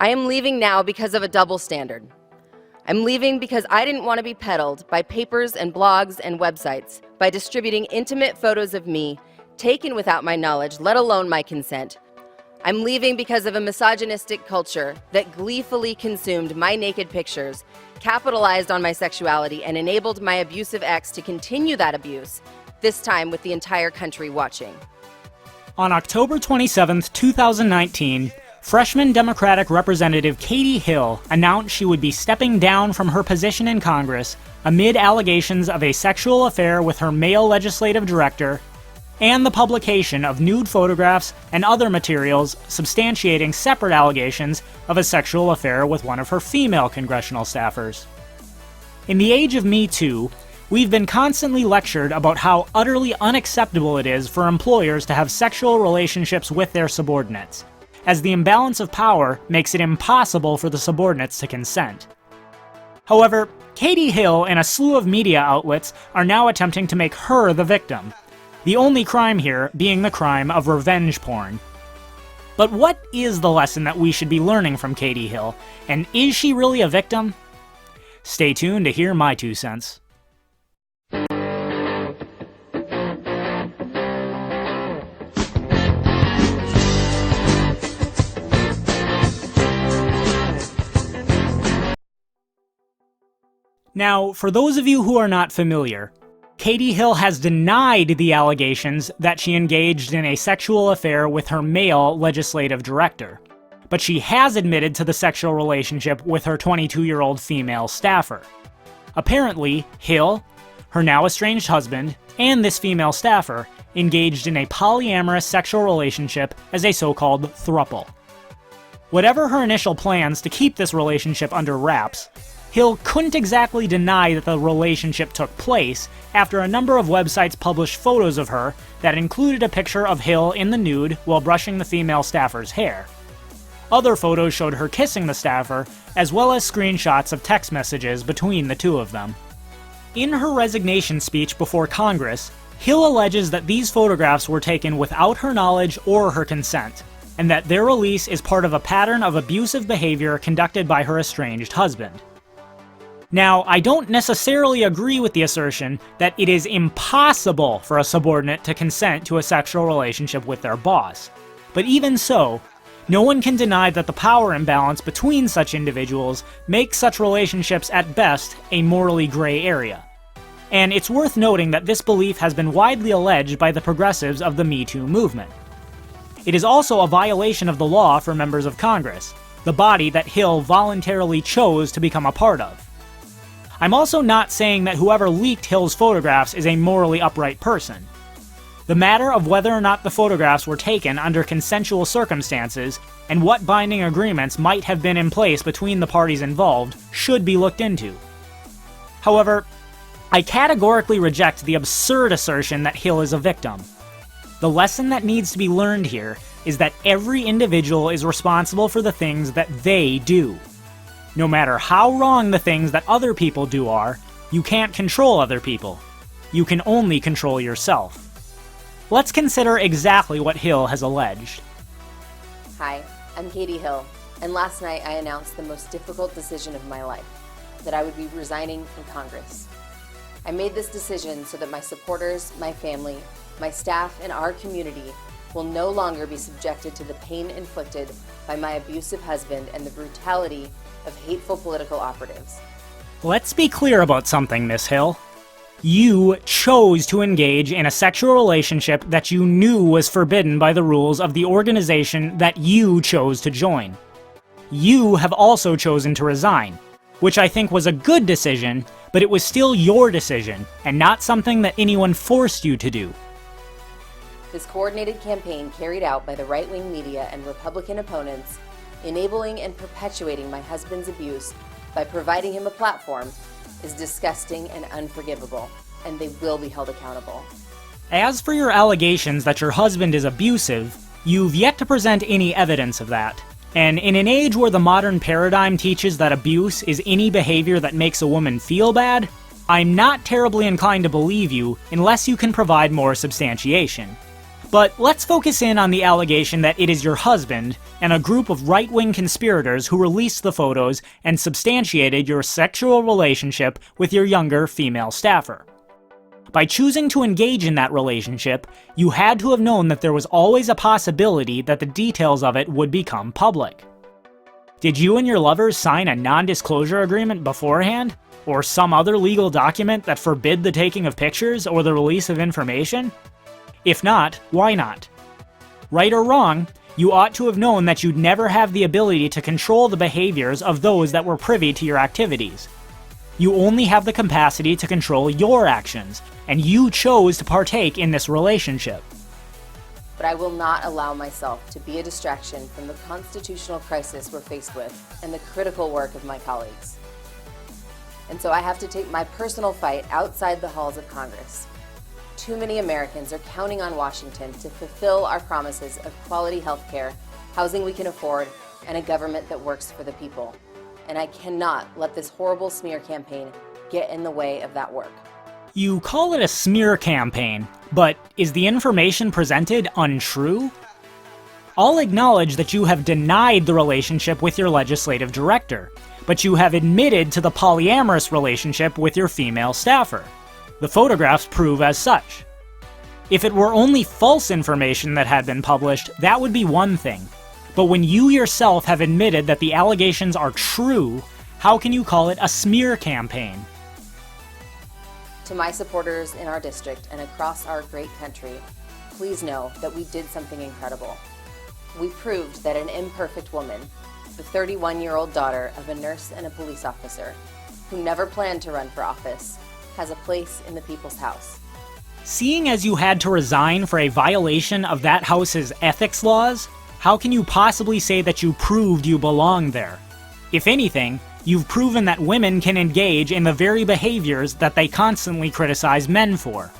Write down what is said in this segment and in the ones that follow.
I am leaving now because of a double standard. I'm leaving because I didn't want to be peddled by papers and blogs and websites by distributing intimate photos of me, taken without my knowledge, let alone my consent. I'm leaving because of a misogynistic culture that gleefully consumed my naked pictures, capitalized on my sexuality, and enabled my abusive ex to continue that abuse, this time with the entire country watching. On October 27, 2019, freshman Democratic Representative Katie Hill announced she would be stepping down from her position in Congress amid allegations of a sexual affair with her male legislative director and the publication of nude photographs and other materials substantiating separate allegations of a sexual affair with one of her female congressional staffers. In the age of Me Too, we've been constantly lectured about how utterly unacceptable it is for employers to have sexual relationships with their subordinates, as the imbalance of power makes it impossible for the subordinates to consent. However, Katie Hill and a slew of media outlets are now attempting to make her the victim, the only crime here being the crime of revenge porn. But what is the lesson that we should be learning from Katie Hill, and is she really a victim? Stay tuned to hear my 2 cents. Now, for those of you who are not familiar, Katie Hill has denied the allegations that she engaged in a sexual affair with her male legislative director, but she has admitted to the sexual relationship with her 22-year-old female staffer. Apparently, Hill, her now estranged husband, and this female staffer engaged in a polyamorous sexual relationship as a so-called throuple. Whatever her initial plans to keep this relationship under wraps, Hill couldn't exactly deny that the relationship took place after a number of websites published photos of her that included a picture of Hill in the nude while brushing the female staffer's hair. Other photos showed her kissing the staffer, as well as screenshots of text messages between the two of them. In her resignation speech before Congress, Hill alleges that these photographs were taken without her knowledge or her consent, and that their release is part of a pattern of abusive behavior conducted by her estranged husband. Now, I don't necessarily agree with the assertion that it is impossible for a subordinate to consent to a sexual relationship with their boss. But even so, no one can deny that the power imbalance between such individuals makes such relationships at best a morally gray area. And it's worth noting that this belief has been widely alleged by the progressives of the Me Too movement. It is also a violation of the law for members of Congress, the body that Hill voluntarily chose to become a part of. I'm also not saying that whoever leaked Hill's photographs is a morally upright person. The matter of whether or not the photographs were taken under consensual circumstances and what binding agreements might have been in place between the parties involved should be looked into. However, I categorically reject the absurd assertion that Hill is a victim. The lesson that needs to be learned here is that every individual is responsible for the things that they do. No matter how wrong the things that other people do are, you can't control other people. You can only control yourself. Let's consider exactly what Hill has alleged. Hi, I'm Katie Hill, and last night I announced the most difficult decision of my life, that I would be resigning from Congress. I made this decision so that my supporters, my family, my staff, and our community will no longer be subjected to the pain inflicted by my abusive husband and the brutality of hateful political operatives. Let's be clear about something, Miss Hill. You chose to engage in a sexual relationship that you knew was forbidden by the rules of the organization that you chose to join. You have also chosen to resign, which I think was a good decision, but it was still your decision, and not something that anyone forced you to do. This coordinated campaign carried out by the right-wing media and Republican opponents, enabling and perpetuating my husband's abuse by providing him a platform, is disgusting and unforgivable, and they will be held accountable. As for your allegations that your husband is abusive, you've yet to present any evidence of that. And in an age where the modern paradigm teaches that abuse is any behavior that makes a woman feel bad, I'm not terribly inclined to believe you unless you can provide more substantiation. But let's focus in on the allegation that it is your husband and a group of right-wing conspirators who released the photos and substantiated your sexual relationship with your younger female staffer. By choosing to engage in that relationship, you had to have known that there was always a possibility that the details of it would become public. Did you and your lovers sign a non-disclosure agreement beforehand? Or some other legal document that forbid the taking of pictures or the release of information? If not, why not? Right or wrong, you ought to have known that you'd never have the ability to control the behaviors of those that were privy to your activities. You only have the capacity to control your actions, and you chose to partake in this relationship. But I will not allow myself to be a distraction from the constitutional crisis we're faced with and the critical work of my colleagues. And so I have to take my personal fight outside the halls of Congress. Too many Americans are counting on Washington to fulfill our promises of quality health care, housing we can afford, and a government that works for the people. And I cannot let this horrible smear campaign get in the way of that work. You call it a smear campaign, but is the information presented untrue? I'll acknowledge that you have denied the relationship with your legislative director, but you have admitted to the polyamorous relationship with your female staffer. The photographs prove as such. If it were only false information that had been published, that would be one thing. But when you yourself have admitted that the allegations are true, how can you call it a smear campaign? To my supporters in our district and across our great country, please know that we did something incredible. We proved that an imperfect woman, the 31-year-old daughter of a nurse and a police officer, who never planned to run for office, has a place in the people's house. Seeing as you had to resign for a violation of that house's ethics laws, how can you possibly say that you proved you belong there? If anything, you've proven that women can engage in the very behaviors that they constantly criticize men for.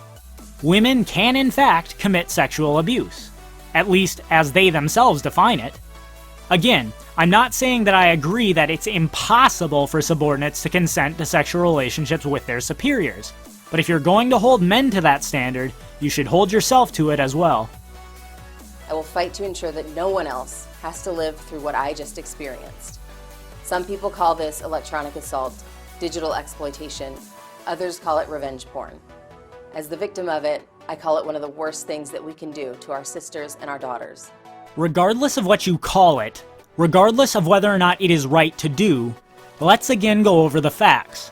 Women can in fact commit sexual abuse, at least as they themselves define it. Again, I'm not saying that I agree that it's impossible for subordinates to consent to sexual relationships with their superiors, but if you're going to hold men to that standard, you should hold yourself to it as well. I will fight to ensure that no one else has to live through what I just experienced. Some people call this electronic assault, digital exploitation. Others call it revenge porn. As the victim of it, I call it one of the worst things that we can do to our sisters and our daughters. Regardless of what you call it, regardless of whether or not it is right to do, let's again go over the facts.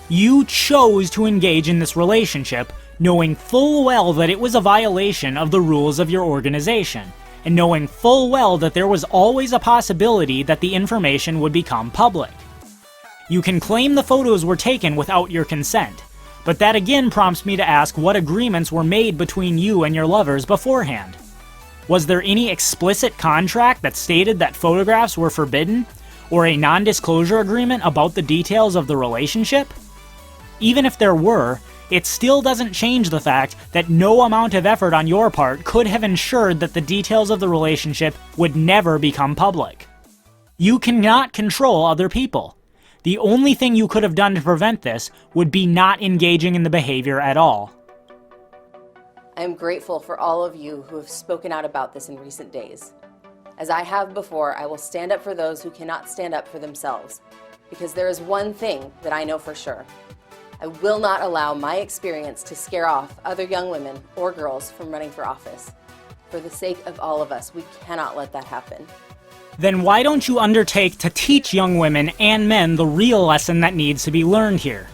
You chose to engage in this relationship knowing full well that it was a violation of the rules of your organization, and knowing full well that there was always a possibility that the information would become public. You can claim the photos were taken without your consent, but that again prompts me to ask what agreements were made between you and your lovers beforehand. Was there any explicit contract that stated that photographs were forbidden, or a non-disclosure agreement about the details of the relationship? Even if there were, it still doesn't change the fact that no amount of effort on your part could have ensured that the details of the relationship would never become public. You cannot control other people. The only thing you could have done to prevent this would be not engaging in the behavior at all. I am grateful for all of you who have spoken out about this in recent days. As I have before, I will stand up for those who cannot stand up for themselves, because there is one thing that I know for sure. I will not allow my experience to scare off other young women or girls from running for office. For the sake of all of us, we cannot let that happen. Then why don't you undertake to teach young women and men the real lesson that needs to be learned here?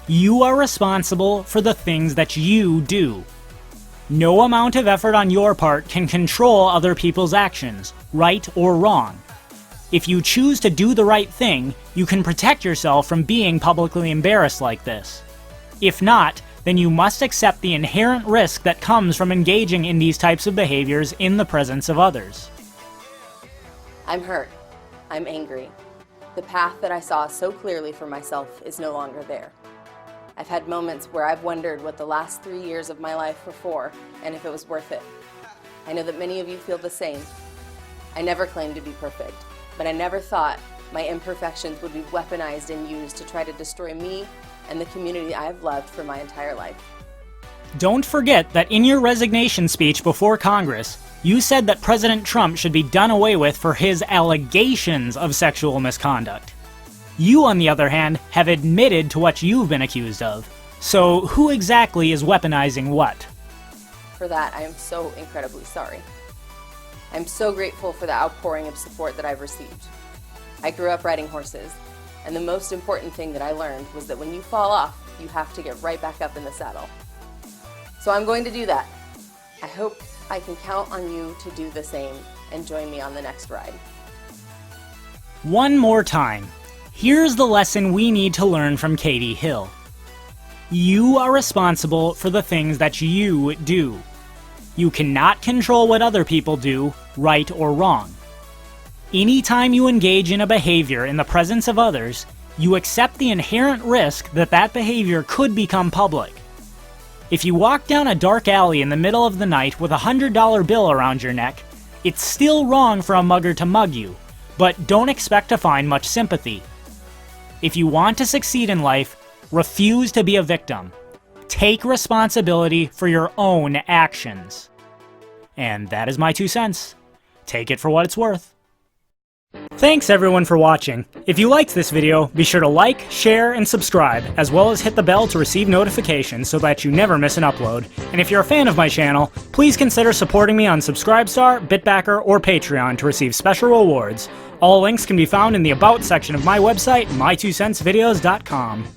You are responsible for the things that you do. No amount of effort on your part can control other people's actions, right or wrong. If you choose to do the right thing, you can protect yourself from being publicly embarrassed like this. If not, then you must accept the inherent risk that comes from engaging in these types of behaviors in the presence of others. I'm hurt. I'm angry. The path that I saw so clearly for myself is no longer there. I've had moments where I've wondered what the last 3 years of my life were for and if it was worth it. I know that many of you feel the same. I never claimed to be perfect, but I never thought my imperfections would be weaponized and used to try to destroy me and the community I have loved for my entire life. Don't forget that in your resignation speech before Congress, you said that President Trump should be done away with for his allegations of sexual misconduct. You, on the other hand, have admitted to what you've been accused of. So who exactly is weaponizing what? For that, I am so incredibly sorry. I'm so grateful for the outpouring of support that I've received. I grew up riding horses, and the most important thing that I learned was that when you fall off, you have to get right back up in the saddle. So I'm going to do that. I hope I can count on you to do the same and join me on the next ride. One more time. Here's the lesson we need to learn from Katie Hill. You are responsible for the things that you do. You cannot control what other people do, right or wrong. Anytime you engage in a behavior in the presence of others, you accept the inherent risk that that behavior could become public. If you walk down a dark alley in the middle of the night with a $100 bill around your neck, it's still wrong for a mugger to mug you, but don't expect to find much sympathy. If you want to succeed in life, refuse to be a victim. Take responsibility for your own actions. And that is my 2 cents. Take it for what it's worth. Thanks everyone for watching. If you liked this video, be sure to like, share, and subscribe, as well as hit the bell to receive notifications so that you never miss an upload. And if you're a fan of my channel, please consider supporting me on Subscribestar, Bitbacker, or Patreon to receive special rewards. All links can be found in the About section of my website, my2centsvideos.com.